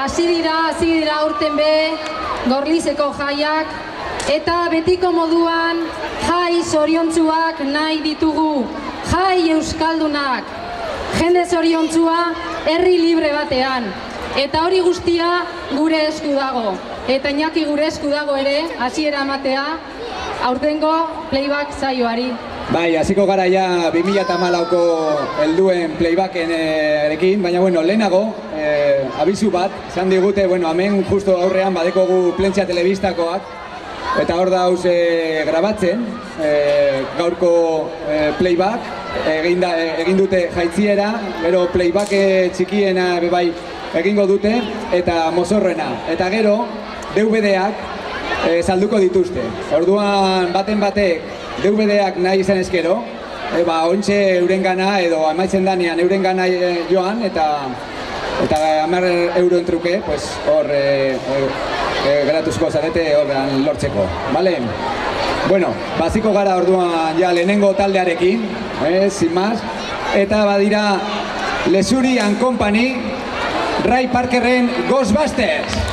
hasi dira aurten be, Gorlizeko jaiak, eta betiko moduan jai zoriontsuak nahi ditugu, jai euskaldunak, jende zoriontsua herri libre batean, eta hori guztia gure esku dago, eta Iñaki gure esku dago ere, hasiera ematea, aurtengo playback saioari. Bai, hasiko gara ja 2014ko helduen playbacken erekin, baina bueno, lehenago, abisu bat, esan digute, bueno, hemen justo aurrean badekogu Plentzia Telebistakoak, eta hor dauz grabatzen, gaurko playback, egin dute jaitziera, gero playback txikiena bebai egingo dute, eta mozorrena, eta gero DVD-ak salduko dituzte. Orduan baten batek DVD-ak nahi izan ezkero, ontxe eurengana edo amaitzen danean eurengana joan, eta 10 euroen truke, hor geratuzko zarete horrean lortzeko, bale? Bueno, baziko gara orduan ja lehenengo taldearekin, sin más, eta badira Lesuri and Company, Ray Parkerren Ghostbusters!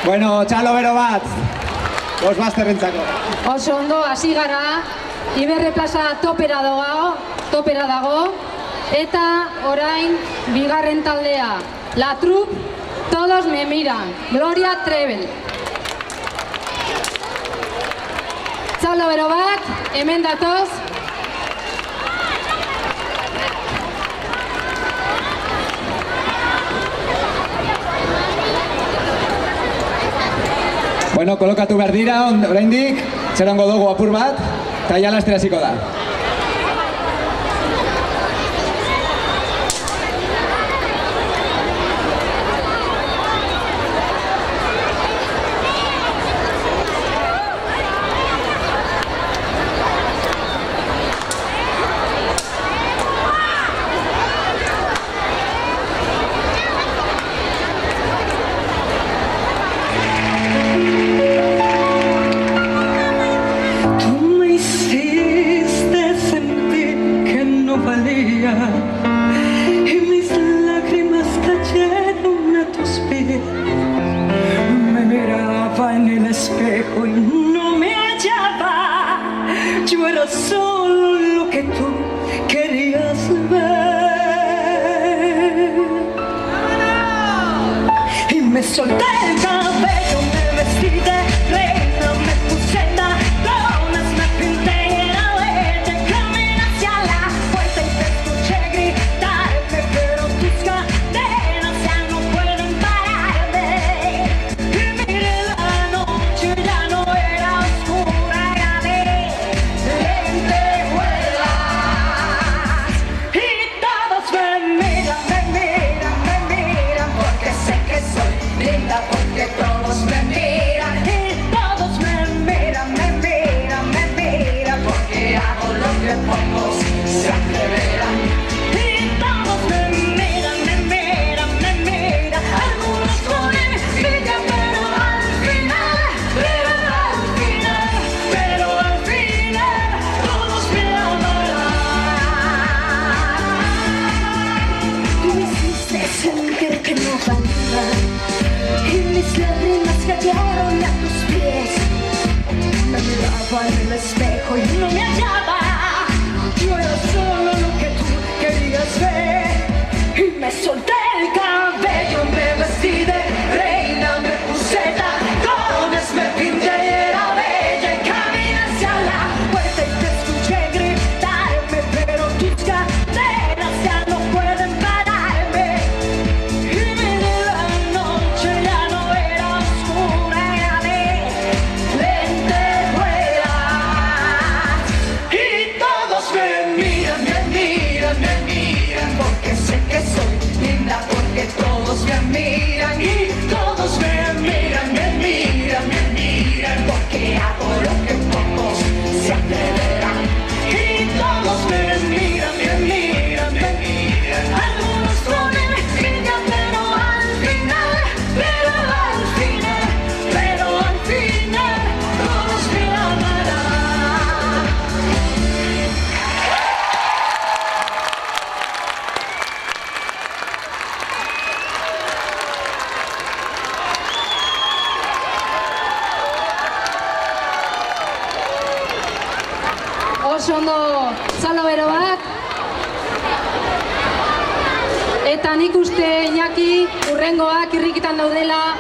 Bueno, txalo bero bat, Ghostbusterrentzako. Oso ondo, hasi gara, Iberre plaza topera dago, eta orain bigarren taldea. La troupe, todos me miran. Gloria Trevel. Txalo bero bat, hemen datoz. Bueno, kolokatu behar dira, oraindik, zerango dugu apur bat, eta ja laster hasiko da. Y mis lágrimas cayeron a tus pies. Me miraba en el espejo y no me hallaba. Yo era solo lo que tú querías ver. Y me solté el cabello, me vestí de reina, me puse tacones, me pinté y era bella. Caminé hacia la puerta y te escuché gritarme, pero tus cadenas ya no pueden pararme. Y miré la noche, ya no era oscura, era de lentejuelas. Y todos me miran, porque sé que soy linda, porque todos me miran. Y todos me miran, porque hago lo que pocos se atreverán. Y todos me miran, algunos con envidia, pero al final, todos me amarán. Tú me hiciste sentir que no valía, y mis lágrimas cayeron a tus pies. Me miraba en el espejo y no me hallaba. Yo era solo lo que tú querías ver. Y me solté el cabello, me vestí de reina, me puse tacones, me pinté y era bella. Y caminé hacia la puerta y te escuché gritarme, pero tus cadenas ya no pueden pararme. Y miré la noche, ya no era oscura, era de lentejuelas. Y todos me miran, porque sé que soy linda, porque todos me miran. Y todos me miran, porque hago lo que pocos se atreverán. Y todos me miran, algunos con envidia, pero al final, todos me amarán. Oso ondo txalo bero bat. Eta nik uste, Iñaki, urrengoak irrikitan daudela.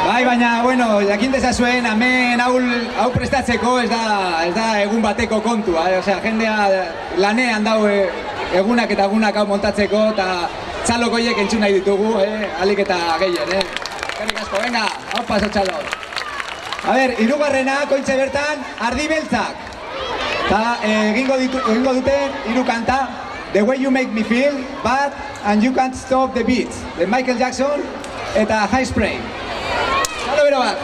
Bai, baina, bueno, jakin dezazuen, hemen hau prestatzeko ez da egun bateko kontua. Osea, jendea lanean dau egunak eta egunak hau montatzeko, eta txalokoiek entzun nahi ditugu, alik eta gehien, Eskerrik asko, venga, hau paso txalo. A ber, hirugarrena, kointze bertan, ardi beltzak. Eta egingo dute hiru kanta, The Way You Make Me Feel, Bad, and You Can't Stop the Beat, de Michael Jackson eta High Spray. Txalo bero bat.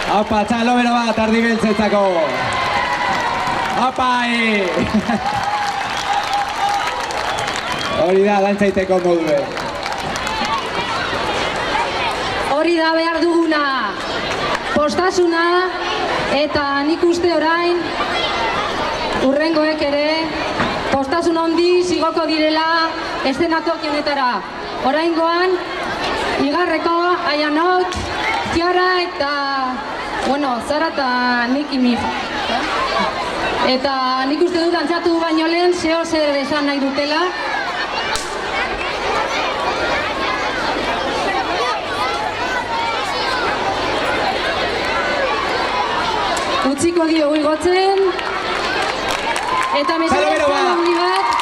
Apa, txalomero bat, ardi beltzetzako. Apai! Hori da, dantzaiteko modue. Hori da behar duguna. Postasuna eta nik uste orain urrengoek ere postasun handi zigoko direla eszenatoki honetara. Oraingoan, igarreko Aianok, Tiara eta, Zara eta Niki Mif. Eta nik uste dut dantzatu baino lehen zeo zer esan nahi dutela. Utziko diogu igotzen. Eta mesedez handi bat.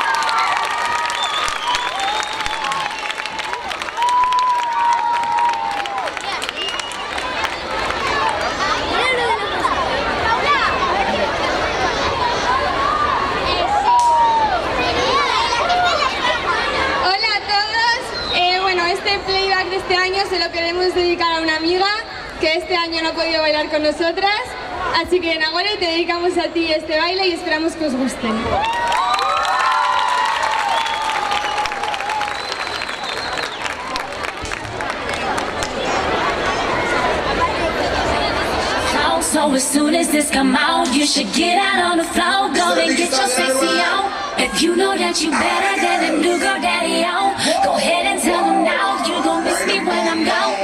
Este año se lo queremos dedicar a una amiga que este año no ha podido bailar con nosotras, así que Nagore te dedicamos a ti este baile y esperamos que os guste. So as soon as this come out, you should get out on the floor, go and get your sexy out. If you know that you better than a new girl daddy out, go ahead and tell him now, you gon' miss me when I'm gone.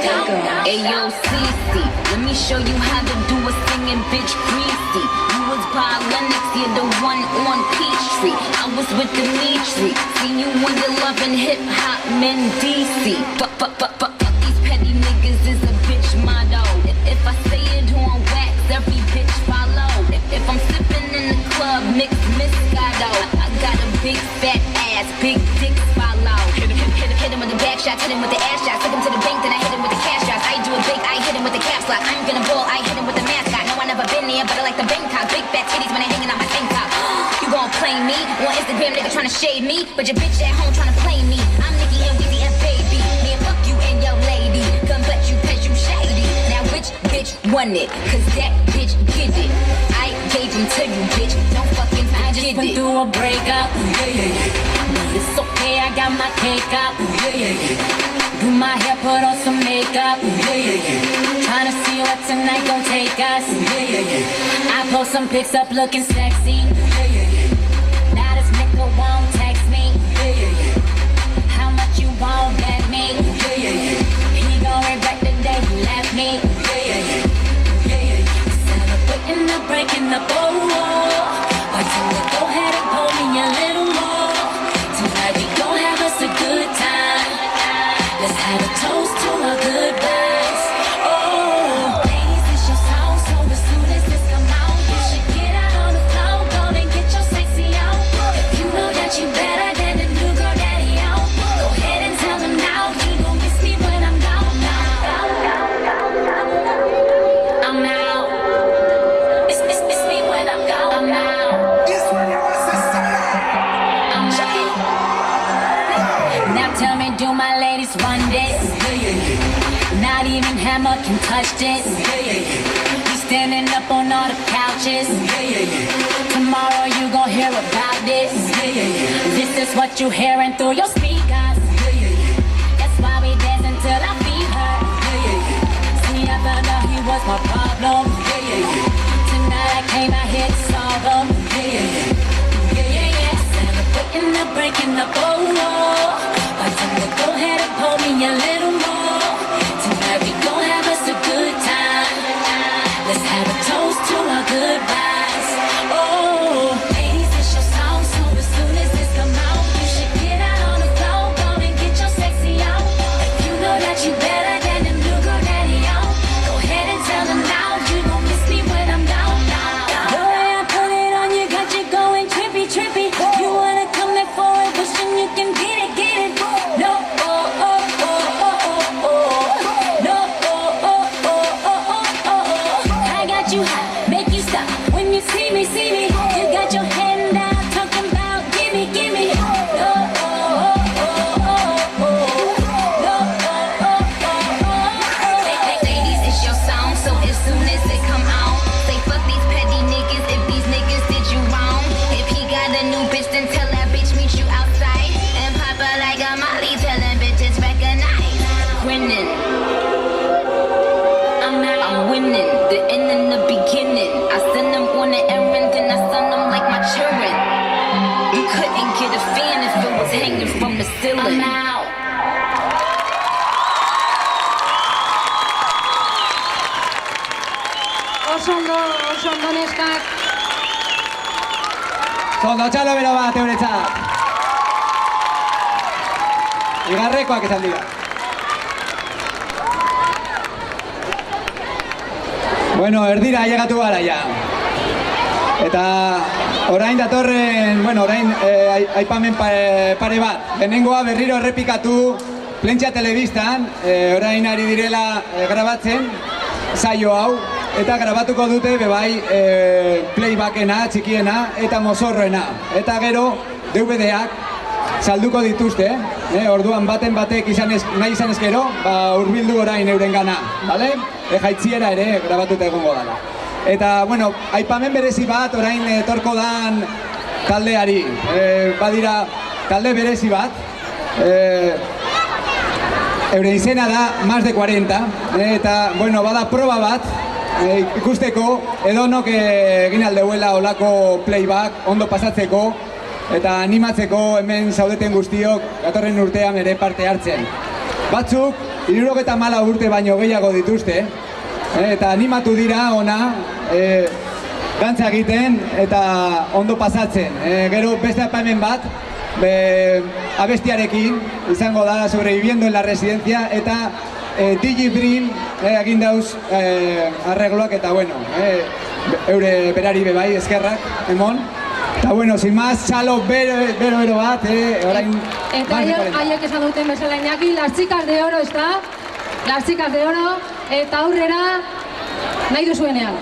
Ayo, Cece, let me show you how to do a singing bitch greasy. You was by Lennox, you're the one on Peachtree. I was with Dimitri, seen you in the love and hip hop men DC. Fuck these petty niggas is a bitch motto. If I say it on wax, every bitch follow. If I'm sipping in the club, mix Moscato. I got a big fat ass, big dick follow. Hit him with the back shots, hit him with the ass shots. Took him to the bank, then I hit him with the cash shots. I do a big, I hit him with the caps lock. I'm gonna ball, I hit him with the mascot. No, I never been there, but I like the Bangkok. Big fat titties when they hanging out my tank top. You gon' play me on Instagram, nigga tryna shade me, but your bitch at home tryna play me. I'm Nicki and Weezy and baby. Me and fuck you and your lady. Come but you cause you shady. Now which bitch won it? Cause that bitch get it. I gave him to you, bitch. Don't fucking I just went through a breakup. But it's okay, I got my cake up. Do my hair, put on some makeup. Tryna see what tonight gon' take us. I post some pics up looking sexy. Now this nigga won't text me. How much you won't get me? He gon' regret the day he left me. Celebrating the breaking the ball. Why don't you go ahead and pull me a little more? Tonight we gon' have us a good time. Let's have a toast to our goodbyes. Oh, ladies, it's your song, so as soon as this come out, you should get out on the floor, go and get your sexy out. If you know that you better than the new girl daddy out, go ahead and tell them now, you gon' miss me when I'm gone. I'm out. It's me when I'm gone. I'm out. Now tell me, do my ladies run this? Not even Hammer can touch this. We standing up on all the couches. Tomorrow you gon' hear about this. This is what you hearing through your speakers. That's why we dance until our feet hurt. See, I found out he was my problem. Tonight I came out here to solve them. Celebrating the breaking the ball. Why don't you go ahead and pull me a little more? Tonight we gon' have us a good time. Let's have a toast to our goodbyes. Oh, ladies, it's your song, so as soon as this come out, you should get out on the floor, winning, the end and the beginning. I send them on an errand, then I send them like my children. You couldn't get a fan if it was hanging from the ceiling. I'm out. Oso ondo neskak. Ondo, txalo bero bat euretzat. Igarrekoak esan dira. Bueno, erdira llegatu gara ja. Eta orain datorren, bueno, orain aipamen pare bat. Lehenengoa berriro errepikatu Plentzia Telebistan, orain ari direla grabatzen saio hau. Eta grabatuko dute bebai playbackena, txikiena eta mozorroena. Eta gero DVD-ak salduko dituzte, orduan baten batek nahi izan ezkero, hurbildu orain euren gana, bale? Jaitziera ere grabatuta egongo dela. Eta, bueno, aipamen berezi bat orain etorko dan taldeari. Badira talde berezi bat, euren izena da Más de 40, eta, bueno, bada proba bat, ikusteko edonok egin aldeuela olako playback ondo pasatzeko eta animatzeko hemen zaudeten guztiok datorren urtean ere parte hartzen. Batzuk 74 urte baino gehiago dituzte eta animatu dira ona dantza egiten eta ondo pasatzen. Gero beste aipamen bat abestiarekin izango da Sobreviviendo en la Residencia eta DigiDream egin dauz arregloak eta bueno, eure berari bebai eskerrak, emon. Eta bueno, sin más, txalo bero bat, orain... Eta haiek esan duten bezala Iñaki, las chicas de oro, ezta? Las chicas de oro, eta aurrera nahi duzuenean.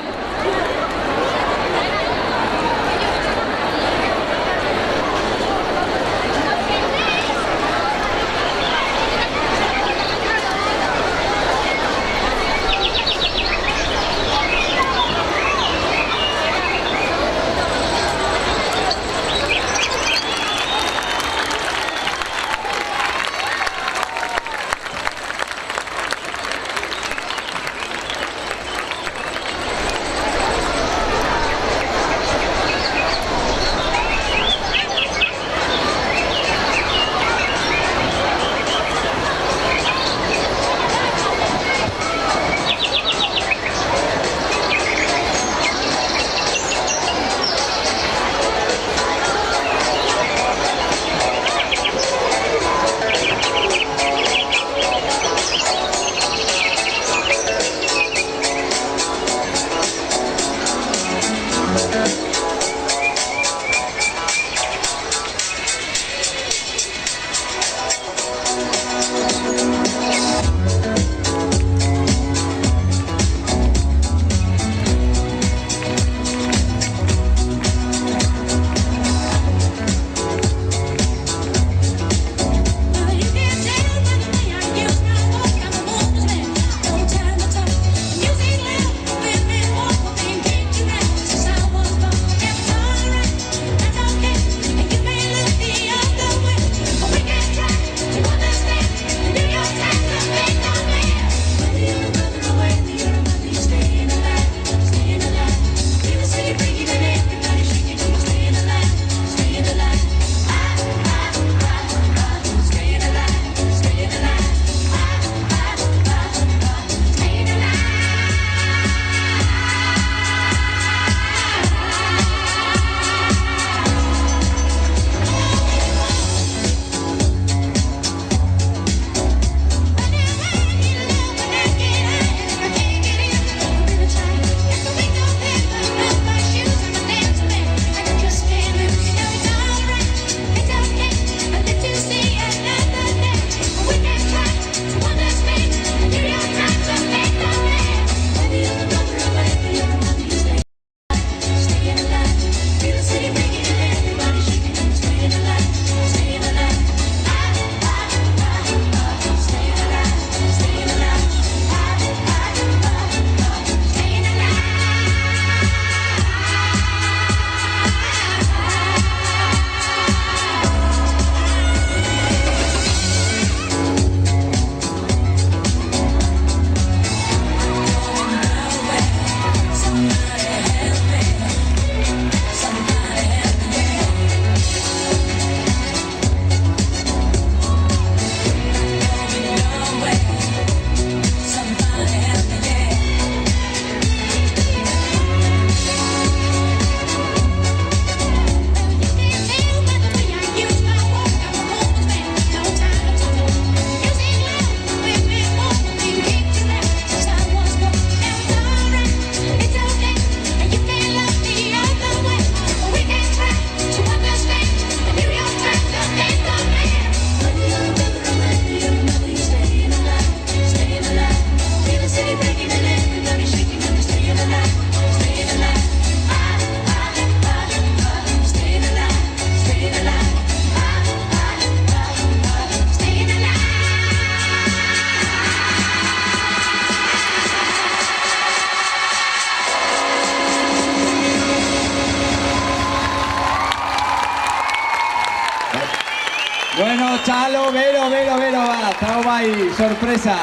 txalo, bero bat, hau bai, sorpresa.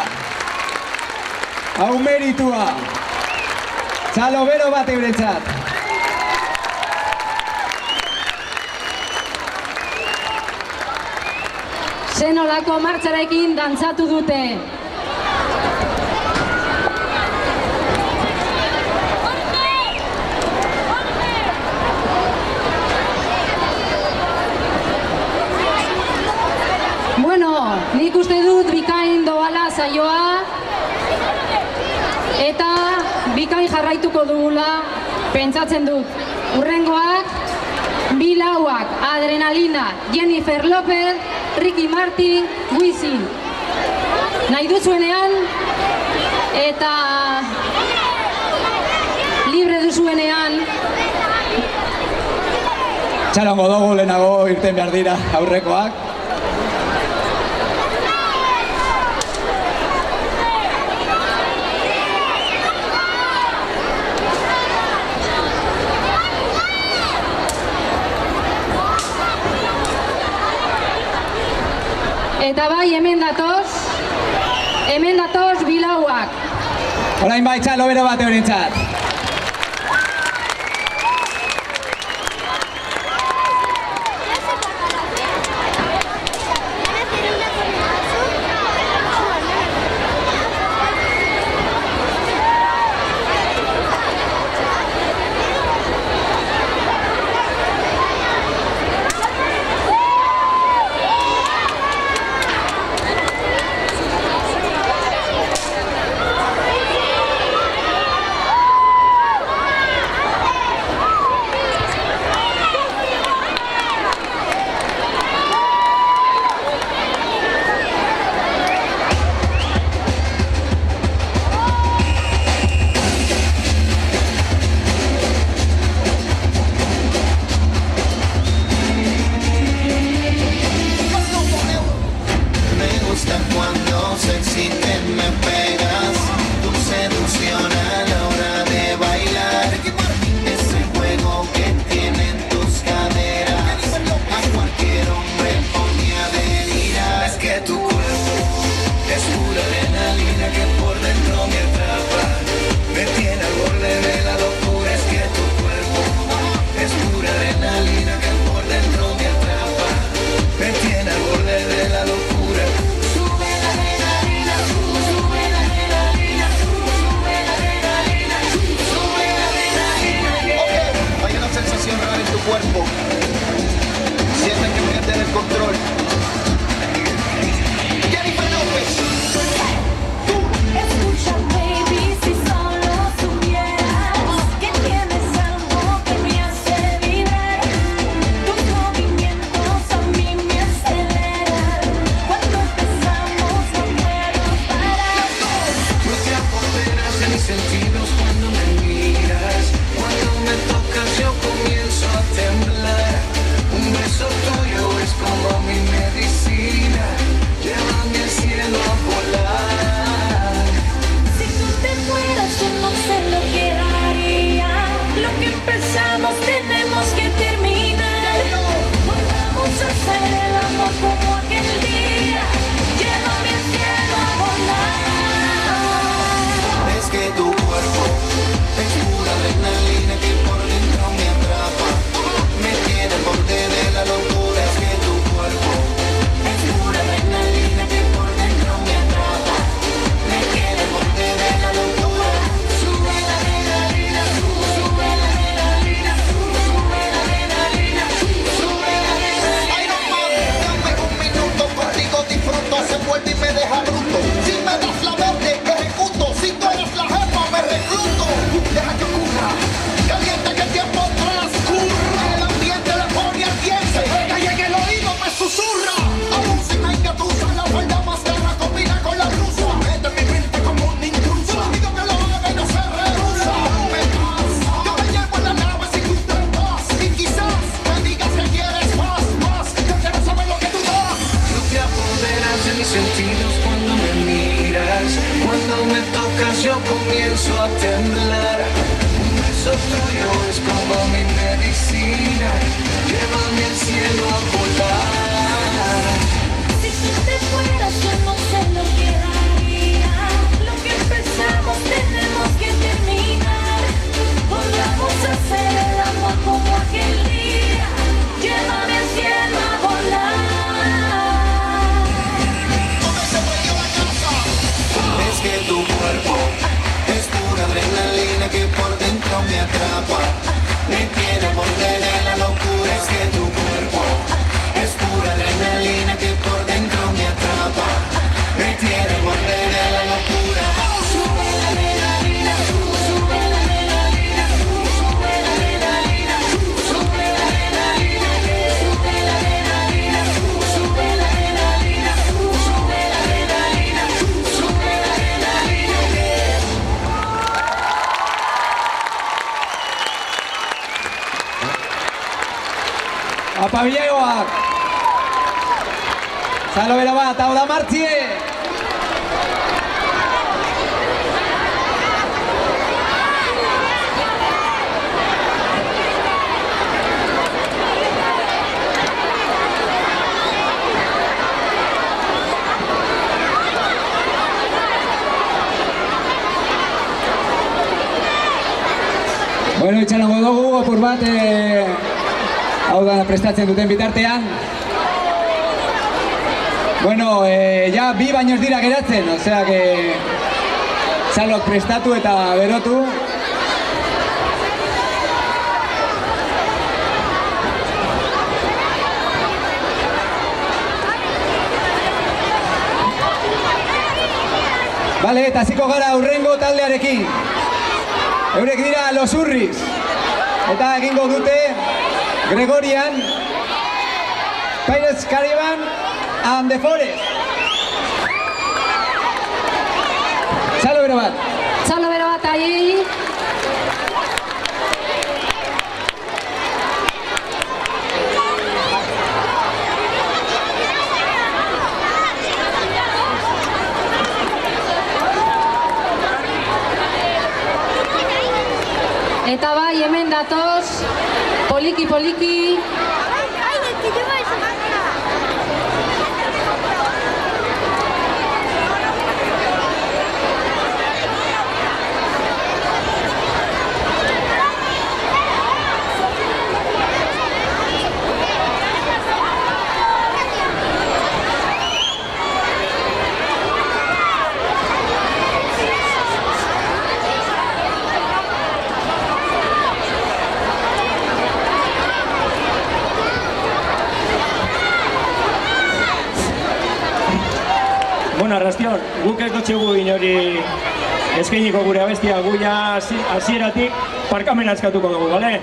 Hau meritua. Txalo, bero bat eurentzat. Zenolako martxarekin dantzatu dute. Bueno, nik uste dut bikain doala saioa eta bikain jarraituko dugula pentsatzen dut. Hurrengoak, bi lauak, Adrenalina, Jennifer Lopez, Ricky Martin, Wisin. Nahi duzuenean eta libre duzuenean. Txarongo dugu lehenago irten behar dira aurrekoak. Eta bai, hemen datoz bilauak. Orain bai, txalo bero bat eurentzat. dentro me atrapa, me tiene borde de la locura, es que tu cuerpo es pura adrenalina que por dentro me atrapa, me tiene borde de la locura. Sube la adrenalina, sube la adrenalina, sube la adrenalina, sube la adrenalina, sube la adrenalina, sube la adrenalina, sube la adrenalina, sube la adrenalina. Apa bilegoak! Zalo bera bat, hau da martxie! Bueno, itxarongo dugu, opur bat, hau da prestatzen duten bitartean. Bueno, ja bi baino ez dira geratzen, osea que Txalok prestatu eta berotu. Bale, eta hasiko gara hurrengo taldearekin. Eurek dira Los Urris. Eta egingo dute Gregorian, Pirates Caribbean and the Forest. Txalo bero bat. Txalo bero bat ahi. Eta bai, hemen datoz, poliki-poliki. Bueno, Arrastion, guk ez dutxegu inori eskainiko gure abestia, gu ja hasieratik parkamena eskatuko dugu, bale?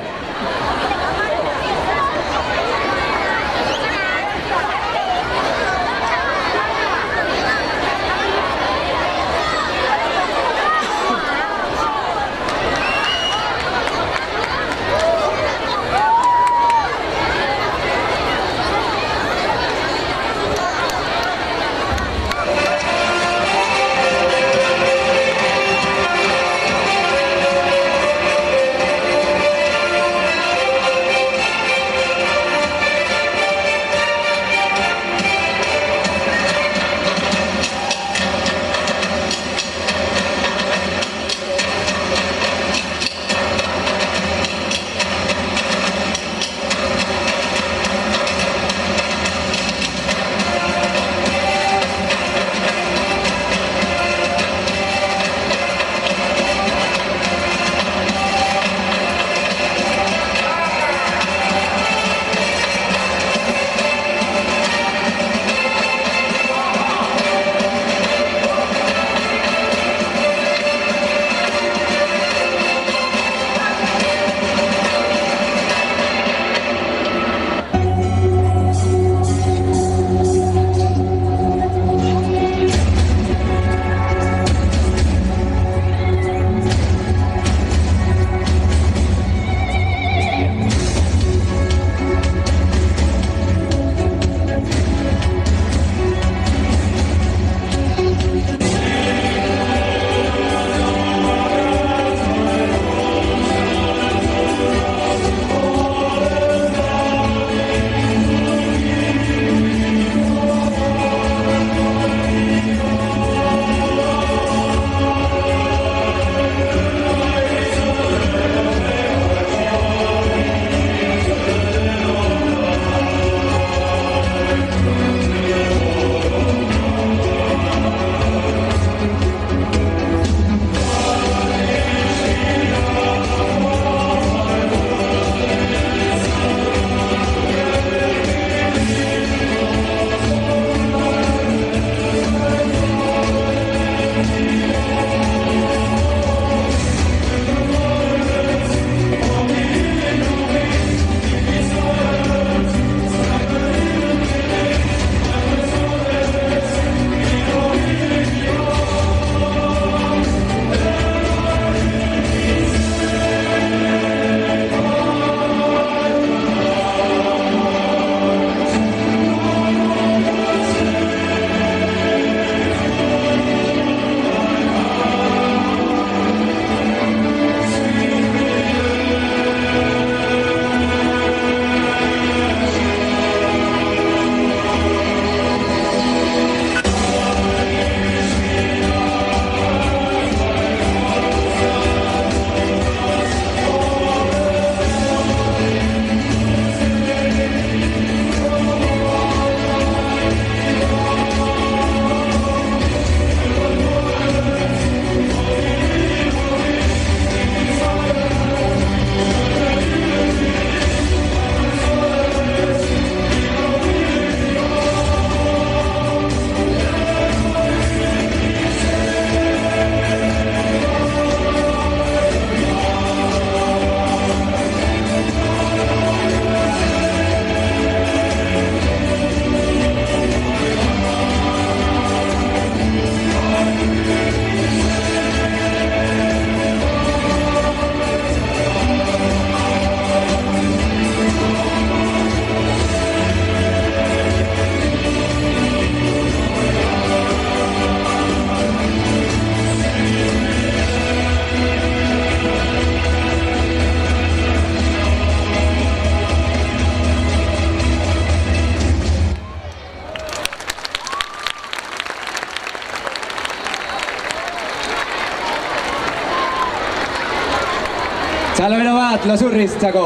Txalo bero bat, Los Urriz, txako.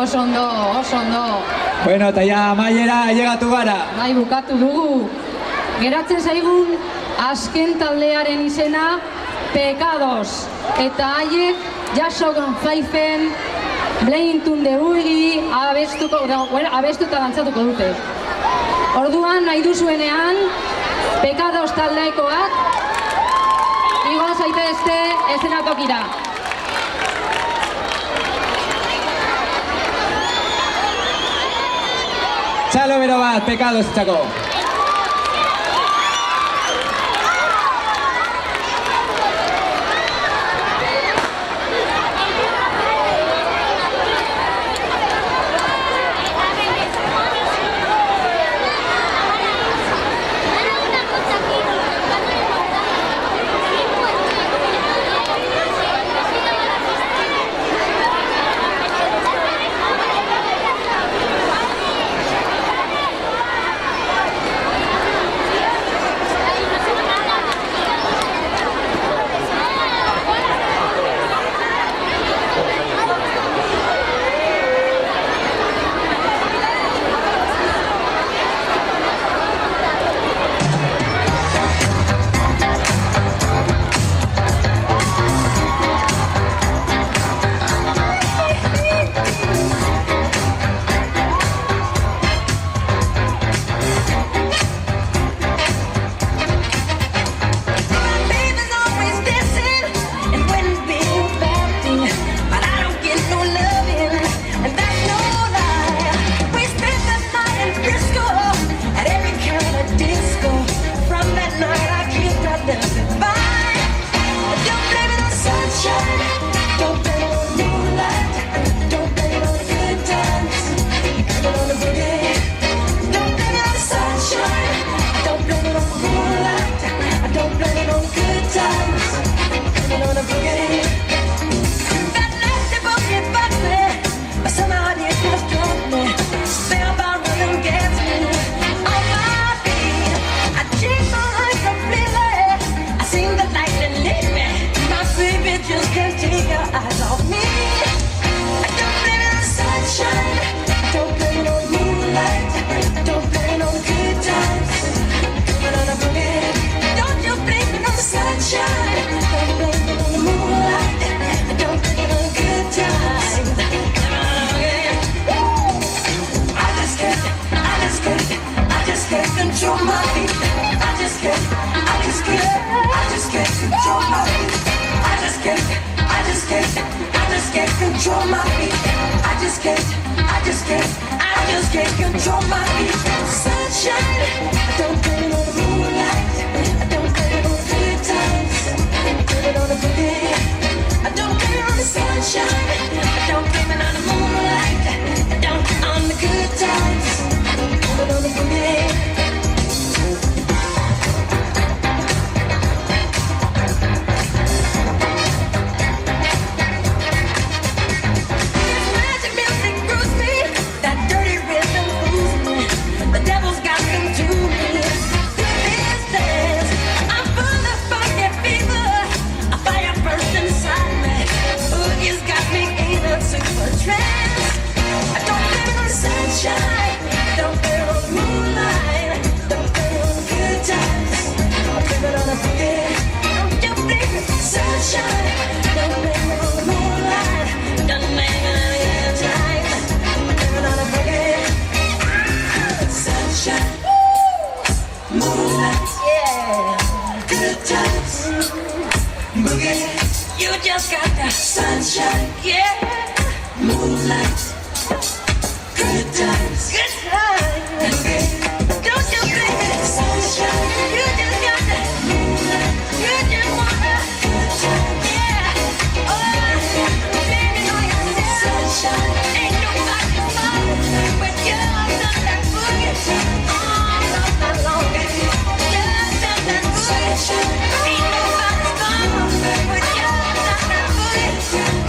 Oso ondo, oso ondo. Bueno, eta ja amaiera ailegatu gara. Bai, bukatu dugu. Geratzen zaigun azken taldearen izena Pekados. Eta haiek Jaso Gonzaifen Bleintun de Buigi abestuta dantzatuko dute. Orduan nahi duzuenean Pekados taldekoak igo zaitezte eszenatokira. Txalo bero bat, Pekados, txako.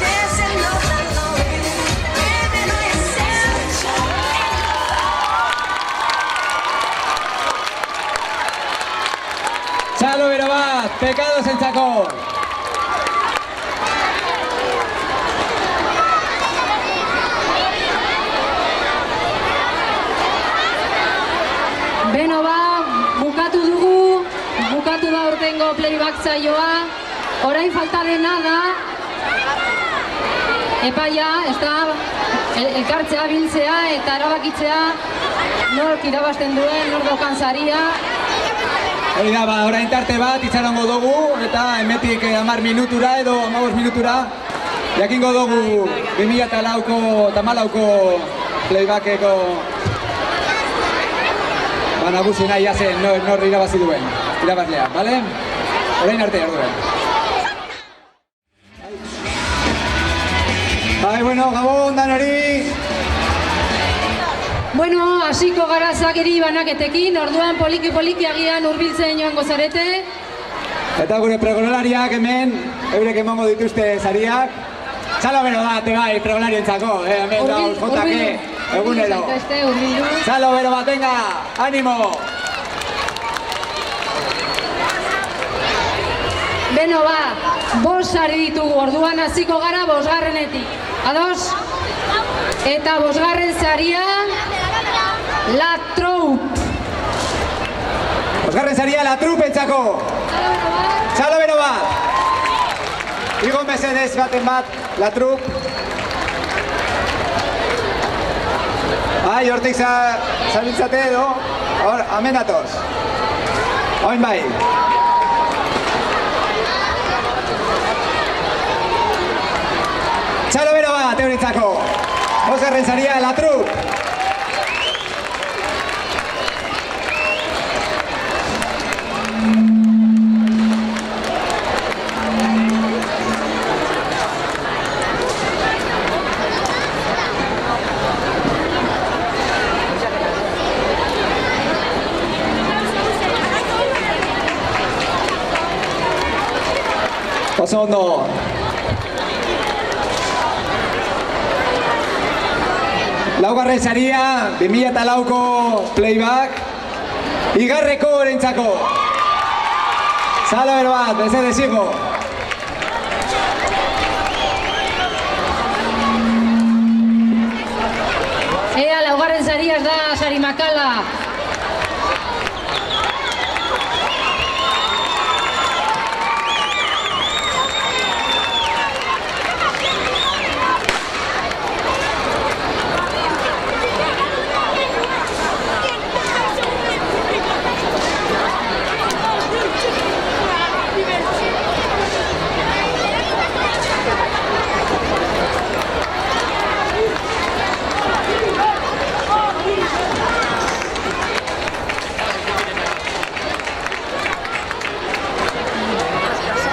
Dancing all night long. Salo bero bat, pekados entzako. Beno ba, bukatu da urtengo playback saioa. Orain falta dena da epaia, ez da, elkartzea, biltzea eta erabakitzea nork irabazten duen, nork daukan saria. Hori da, orain tarte bat itxarongo dugu eta hemetik 10 minutura edo 15 minutura jakingo dugu 2014ko playbackeko nagusi nahi jazen nor irabazi duen, irabazlea, bale? Orain arte orduen. Bai, bueno, gabon danori! Bueno, hasiko gara zakeri banaketekin, orduan poliki agian hurbiltzen joango zarete. Eta gure pregonolariak hemen, eurek emango dituzte sariak. Txalo bero bat, bai, pregonarientzako, hemen da jotake, egunero. Txalo bero bat, venga, animo! Beno ba, 5 sari ditugu, orduan hasiko gara 5garrenetik. Ados? Eta 5garren saria, La Troupe. 5garren saria, La Troupe entzako. Txalo bero bat. Igon mesedez baten bat, La Troupe. Bai, hortik zabiltzate edo, hor, amen datoz. Oin bai. Txalo bero bat, euritzako. 5garren saria, La Troupe. Oso ondo. Laugarren saria, 2004ko playback, igarreko orentzako. Zalo bero bat, bezede zigo. Ea, laugarren saria ez da sari makala.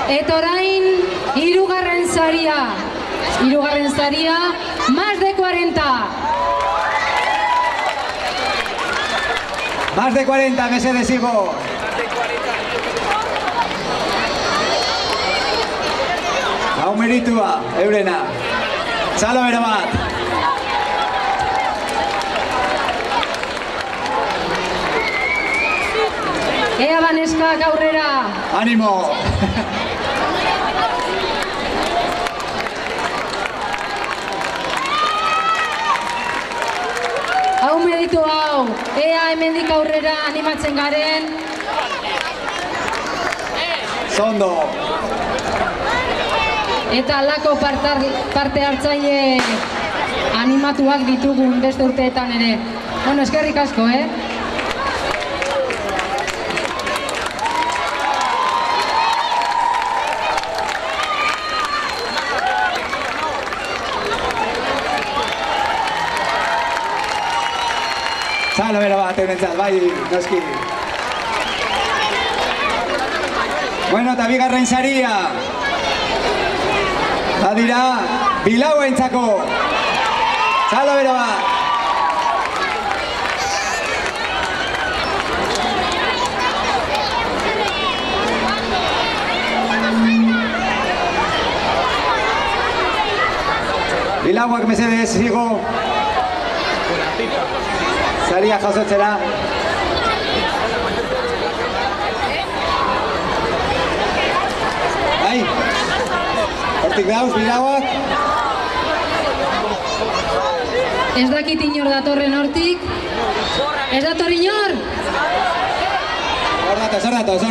Eta orain, 3garren saria. 3garren saria, más de 40. Más de 40, mesede zigo. Hau meritua, eurena. Txalo bero bat. Ea baneskak aurrera. Animo. Hau meditu hau, ea hemendik aurrera animatzen garen. Zondo. Eta alako parte hartzaile animatuak ditugun beste urteetan ere. Bueno, eskerrik asko, Txalo bero bat, eurentzat, bai, noski. Bueno, eta 2garren saria. Badira, Bilao entzako. Txalo bero bat. Bilauak mesedez, zigo. Saria jasotzera. Hortik dauz, birauak. Ez dakit inor datorren hortik. Ez dator inor? Hor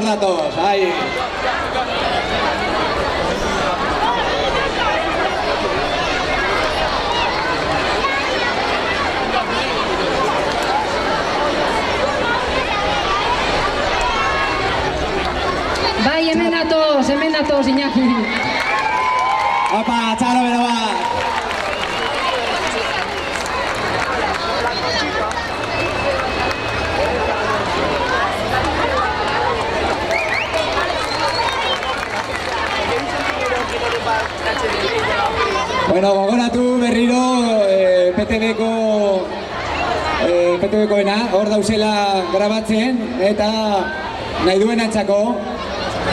datoz, ai. Bai, hemen datoz, Iñaki. Opa, txalo bero bat. Bueno, gogoratu berriro PTBkoena, hor dauzela grabatzen, eta nahi duen antzako,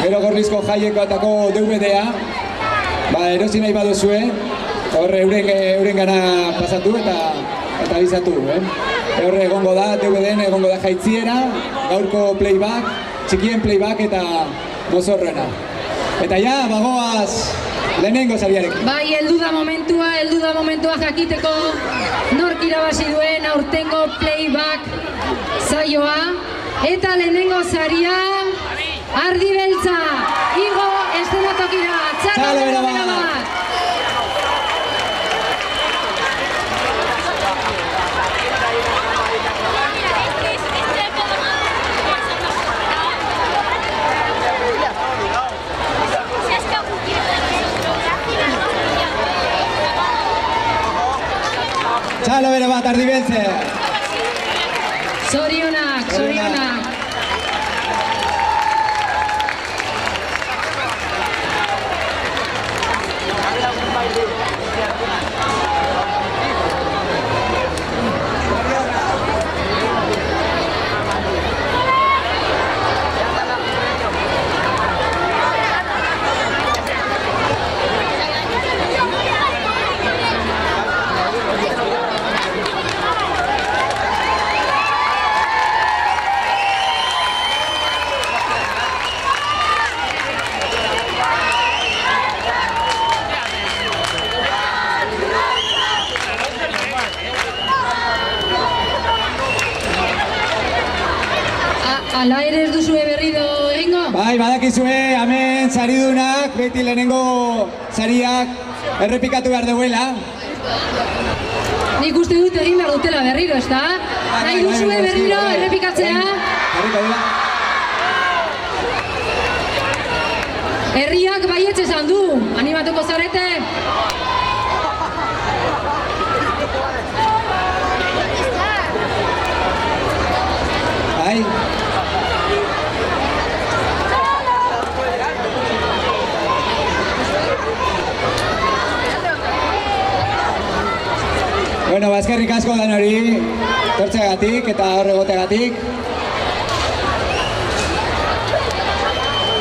gero Gorlizko jaiekoatako DVD-a, erosi nahi baduzue, horre euren gana pasatu eta bizatu. Horre egongo da, DVD-en egongo da jaitziera, gaurko playback, txikien playback eta mozorrena. Eta ja, bagoaz lehenengo sariarekin. Bai, heldu da momentua jakiteko nork irabazi duen aurtengo playback saioa. Eta lehenengo saria, Ardi Beltza, igo eszenatokira, txalo bero bat. Txalo bero bat, Ardi Beltza. Zorionak. Ala ere ez duzue berriro egingo? Bai, badakizue, hemen saridunak, beti lehenengo sariak errepikatu behar duela. Nik uste dut egin behar dutela berriro, ezta? Nahi duzue berriro errepikatzea? Herriak baietz esan du, animatuko zarete? Bai. Bueno, eskerrik asko dan hori, tortzeagatik eta horregoteagatik.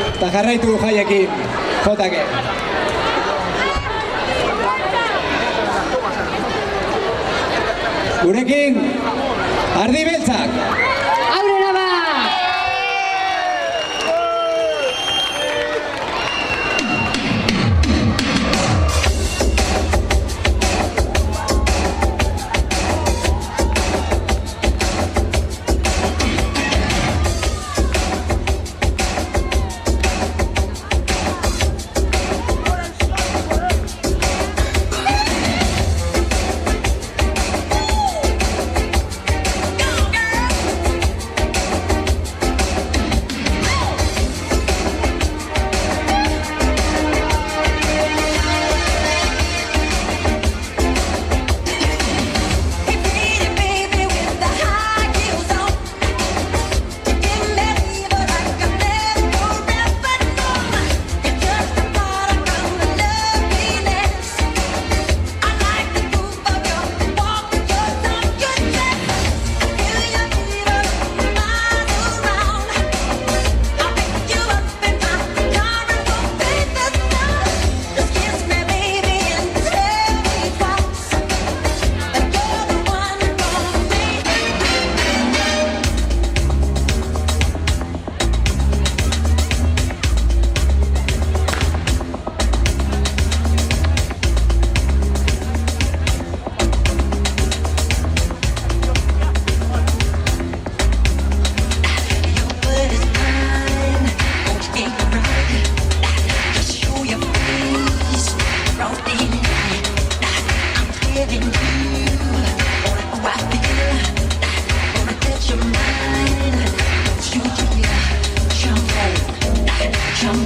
Eta jarraitu jaiekin, jotake. Gurekin, Ardi Beltzak! Aurrera ba!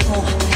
for.